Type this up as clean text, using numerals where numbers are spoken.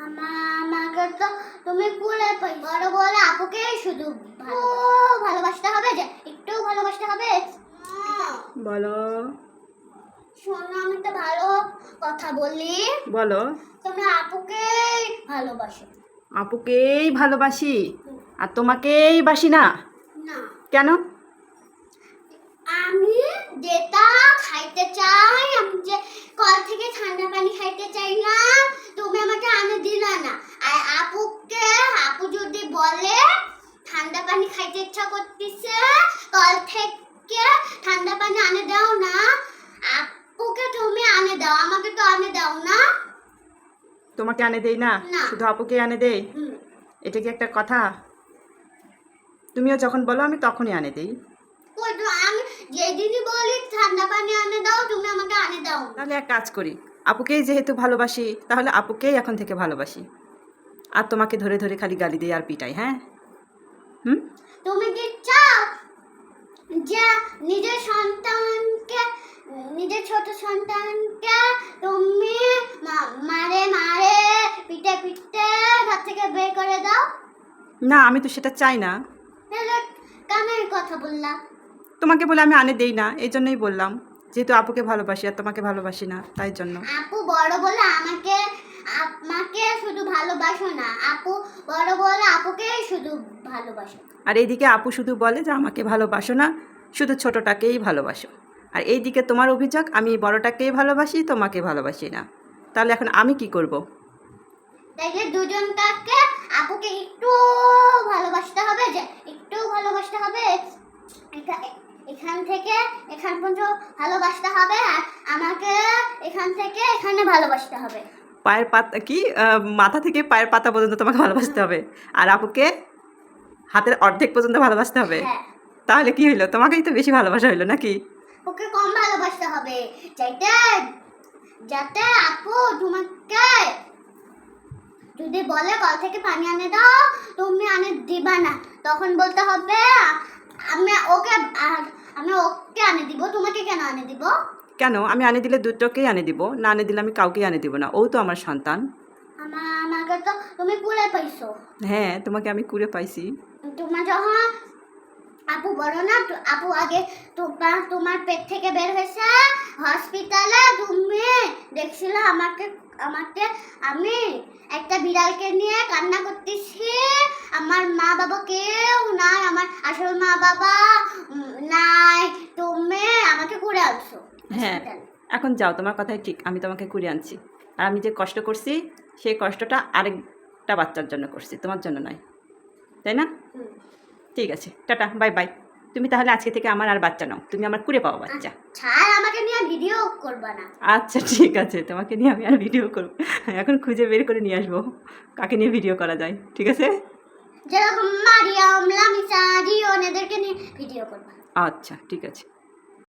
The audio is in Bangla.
আমাকে তো তুমি কুলে পাই বড় বড় আপুকে শুধু ভালোবাসতে হবে, যে একটু ভালোবাসতে হবে। বলো শোনো, আমি তো ভালো কথা বলি। বলো। তোমরা আপুকে ভালোবাসো। আপুকেই ভালোবাসি আর তোমাকেই বাসি না। না, কেন? আমি যেটা খাইতে চাই, আমি যে কল থেকে ঠান্ডা পানি খাইতে চাইলাম, তুমি আমাকে আনে দিলা না। আর আপু যদি বলে ঠান্ডা পানি খাইতে ইচ্ছা করতেছে, কল থেকে ঠান্ডা পানি আনে দাও না, আপুকে তুমি আনে দাও, আমাকে তো আনে দাও না। তোমাকে আনে দেই না, না। শুধু আপুকে আনে দেই? এটা কি একটা কথা? তুমিও যখন বলো আমি তখনই আনে দেই। ওই তো আমি যেদিনই বলি ঠান্ডা পানি আনে দাও, তুমি আমাকে আনে দাও না। তাহলে এক কাজ করি, আপুকেই যেহেতু ভালোবাসি তাহলে আপুকেই এখন থেকে ভালোবাসি, আর তোমাকে ধরে ধরে খালি গালি দিই আর পিটাই। হ্যাঁ তুমি কি চাও যে নিজের সন্তানকে, নিজের ছোট সন্তানকে তুমি মারে মারে পিটে পিটে ঘর থেকে বের করে দাও? না, আমি তো সেটা চাই না। তাহলে কেন এই কথা বললা? তোমাকে বলে আমি আনে দেই না, এই জন্যই বললাম, যেহেতু আপুকে ভালোবাসি আর তোমাকে ভালোবাসি না তাই জন্য। আপু বড় বলে আমাকে শুধু ভালোবাসো না, আপু বড় বলে আপুকে শুধু ভালোবাসো। আর এইদিকে আপু শুধু বলে যে আমাকে ভালোবাসো না, শুধু ছোটটাকেই ভালোবাসো। আর এইদিকে তোমার অভিযোগ আমি বড়টাকেই ভালোবাসি, তোমাকে ভালোবাসি না। তাহলে এখন আমি কি করব? তাইলে দুজনটাকে আপুকে একটু ভালোবাসতে হবে, যে একটু ভালোবাসতে হবে, এখান থেকে এখান পর্যন্ত ভালোবাসতে হবে, আর আমাকে এখান থেকে এখানে ভালোবাসতে হবে। পায়ের পাতা কি মাথা থেকে পায়ের পাতা পর্যন্ত তোমাকে ভালোবাসতে হবে, আর আপুকে হাতের অর্ধেক পর্যন্ত ভালোবাসতে হবে। হ্যাঁ। তাহলে কি হইলো? তোমাকেই তো বেশি ভালোবাসা হইলো নাকি? ওকে কম ভালোবাসতে হবে, যাতে যাতে আপু তোমাকে যদি বলে কল থেকে পানি আনে দাও, তুমি আনে দিবা না, তখন বলতে হবে আমি ওকে আনে দিব, তোমাকে কেন আনে দিব? কেন? আমি আনে দিলে দুটোকেই আনে দিব, না আনে দিলে আমি কাউকেই আনে দিব না। ও তো আমার সন্তান। আমাকে তো তুমি কুলে পাইছো। হ্যাঁ, তোমাকে আমি কুড়ে পাইছি। তোমার যখন আপু বড় না, আপু আগে তোমার পেট থেকে বের হয়েছে হসপিটালে, তুমি দেখছিল আমাকে আমাকে আমি একটা বিড়ালকে নিয়ে কান্না করতেছি, আমার মা বাবা কেউ নাই, আমার আসল মা বাবা নাই, তুমি আমাকে করে আনছো। হ্যাঁ, এখন যাও, তোমার কথাই ঠিক, আমি তোমাকে কুড়ে আনছি। আর আমি যে কষ্ট করছি সেই কষ্টটা আরেকটা বাচ্চার জন্য করছি, তোমার জন্য নয়, তাই না? ঠিক আছে, টাটা, বাই বাই। তুমি তাহলে আজকে থেকে আমার আর বাচ্চা নাও, তুমি আমার কুড়ে পাও বাচ্চা। ছাড়, আমাকে নিয়ে ভিডিও করবা না। আচ্ছা ঠিক আছে, তোমাকে নিয়ে আমি আর ভিডিও করবো, এখন খুঁজে বের করে নিয়ে আসবো কাকে নিয়ে ভিডিও করা যায়। ঠিক আছে, যেরকম মারিয়াম লামিসা জিওন এদেরকে নিয়ে ভিডিও করবা। আচ্ছা ঠিক আছে।